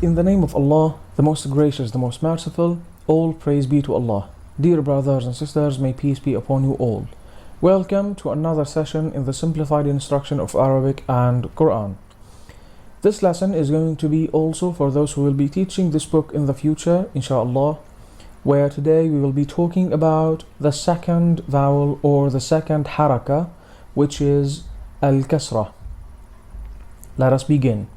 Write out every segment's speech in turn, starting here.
In the name of Allah, the most gracious, the most merciful, all praise be to Allah. Dear brothers and sisters, may peace be upon you all. Welcome to another session in the simplified instruction of Arabic and Quran. This lesson is going to be also for those who will be teaching this book in the future, inshallah, where today we will be talking about the second vowel or the second harakah, which is Al-Kasrah. Let us begin.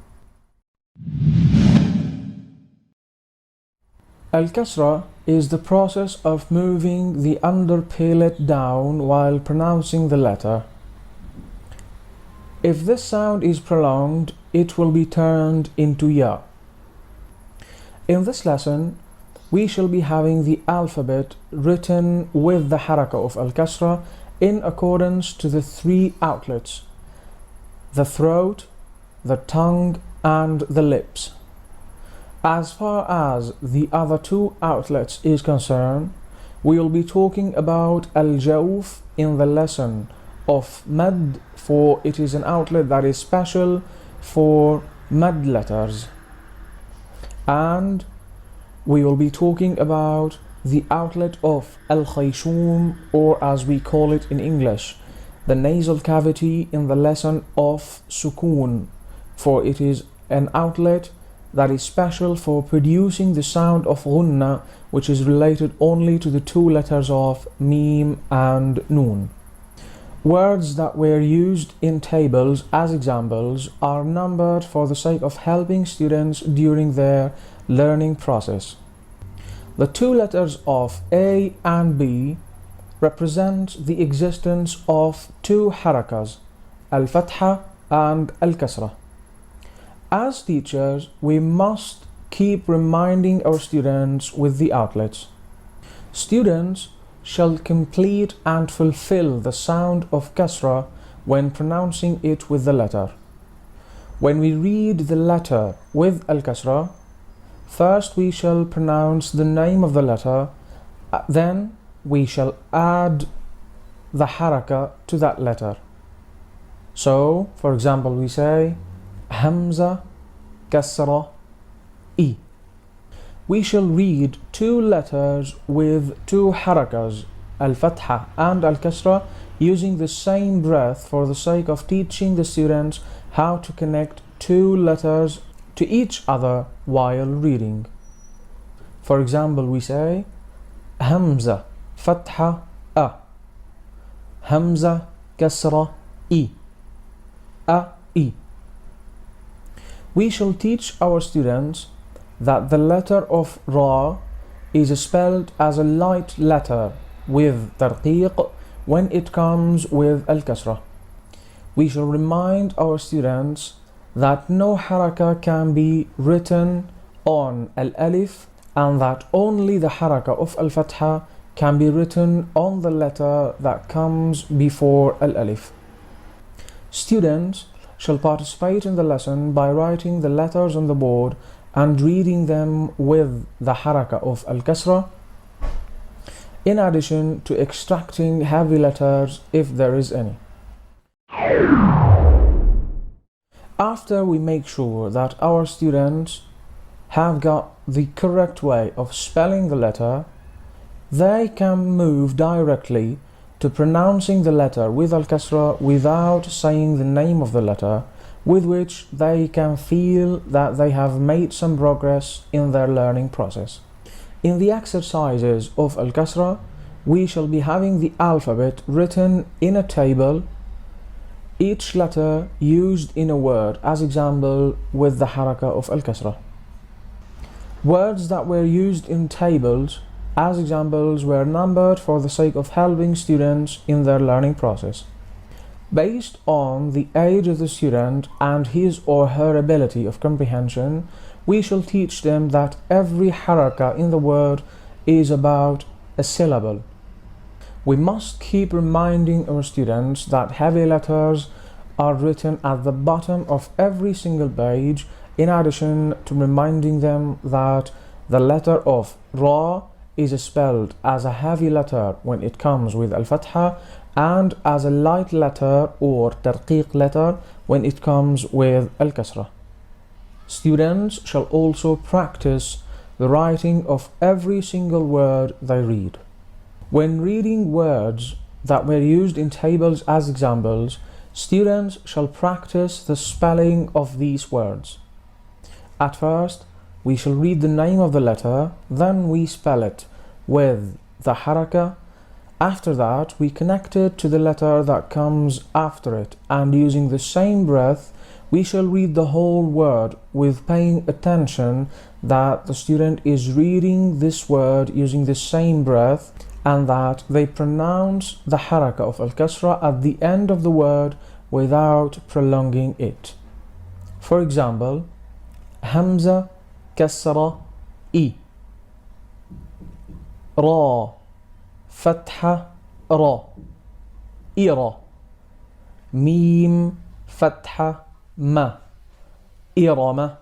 Al-Kasrah is the process of moving the under palate down while pronouncing the letter. If this sound is prolonged, it will be turned into ya. In this lesson, we shall be having the alphabet written with the harakah of Al-Kasrah in accordance to the three outlets: the throat, the tongue, and the lips. As far as the other two outlets is concerned, we will be talking about al-jawf in the lesson of mad, for it is an outlet that is special for mad letters. And we will be talking about the outlet of al-khayshum, or as we call it in English, the nasal cavity in the lesson of sukoon, for it is an outlet that is special for producing the sound of ghunna, which is related only to the two letters of mim and noon. Words that were used in tables as examples are numbered for the sake of helping students during their learning process. The two letters of A and B represent the existence of two harakas, al-fatha and al-kasrah. As teachers, we must keep reminding our students with the outlets. Students shall complete and fulfill the sound of kasrah when pronouncing it with the letter. When we read the letter with al-kasrah, first we shall pronounce the name of the letter, then we shall add the harakah to that letter. So, for example, we say Hamza, Kasra, I. We shall read two letters with two harakas, al-fatha and al-kasra, using the same breath for the sake of teaching the students how to connect two letters to each other while reading. For example, we say Hamza, Fatha, A. Hamza, Kasra, I. I. We shall teach our students that the letter of Ra is spelled as a light letter with tarqiq when it comes with al-kasrah. We shall remind our students that no harakah can be written on al-alif, and that only the harakah of al-fatha can be written on the letter that comes before al-alif. Students shall participate in the lesson by writing the letters on the board and reading them with the harakah of al-kasrah, in addition to extracting heavy letters if there is any. After we make sure that our students have got the correct way of spelling the letter, they can move directly to pronouncing the letter with al-kasrah without saying the name of the letter, with which they can feel that they have made some progress in their learning process. In the exercises of al-kasrah, we shall be having the alphabet written in a table, each letter used in a word, as example with the harakah of al-kasrah. Words that were used in tables as examples were numbered for the sake of helping students in their learning process. Based on the age of the student and his or her ability of comprehension, we shall teach them that every harakah in the word is about a syllable. We must keep reminding our students that heavy letters are written at the bottom of every single page, in addition to reminding them that the letter of Ra is spelled as a heavy letter when it comes with al-fatha, and as a light letter or tarqiq letter when it comes with al-kasrah. Students shall also practice the writing of every single word they read. When reading words that were used in tables as examples, students shall practice the spelling of these words. At first, we shall read the name of the letter, then we spell it with the harakah. After that, we connect it to the letter that comes after it, and using the same breath, we shall read the whole word with paying attention that the student is reading this word using the same breath and that they pronounce the Harakah of Al-Kasrah at the end of the word without prolonging it. For example, Hamza Kasra I, Ra Fatha Ra, Ira, Mim Fatha Ma, Irama.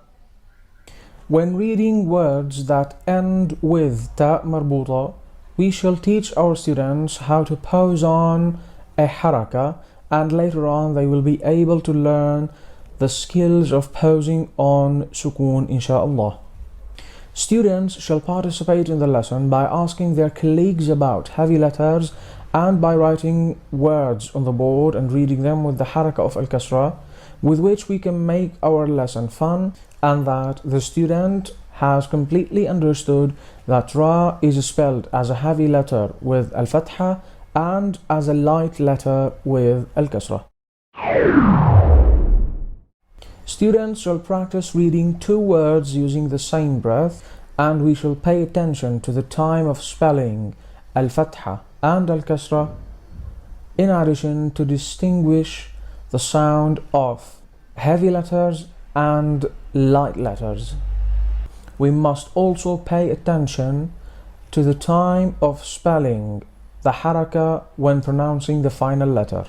When reading words that end with ta marbuta, we shall teach our students how to pose on a harakah, and later on they will be able to learn the skills of posing on sukoon, insha'Allah. Students shall participate in the lesson by asking their colleagues about heavy letters and by writing words on the board and reading them with the harakah of Al-Kasrah, with which we can make our lesson fun and that the student has completely understood that Ra is spelled as a heavy letter with Al-Fatha and as a light letter with Al-Kasrah. Students shall practice reading two words using the same breath, and we shall pay attention to the time of spelling Al-Fatha and Al-Kasrah, in addition to distinguish the sound of heavy letters and light letters. We must also pay attention to the time of spelling the harakah when pronouncing the final letter.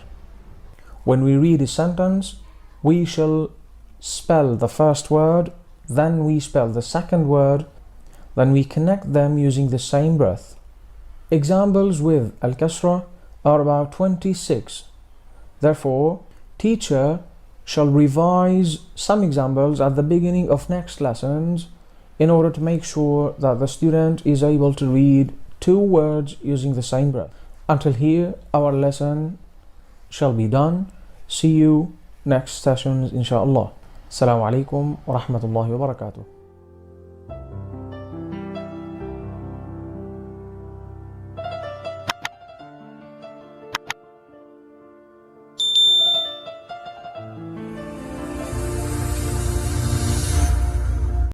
When we read a sentence, we shall spell the first word, then we spell the second word, then we connect them using the same breath. Examples with Al-Kasrah are about 26. Therefore, teacher shall revise some examples at the beginning of next lessons in order to make sure that the student is able to read two words using the same breath. Until here, our lesson shall be done. See you next sessions, inshallah. Assalamu alaikum wa rahmatullahi wa barakatuh.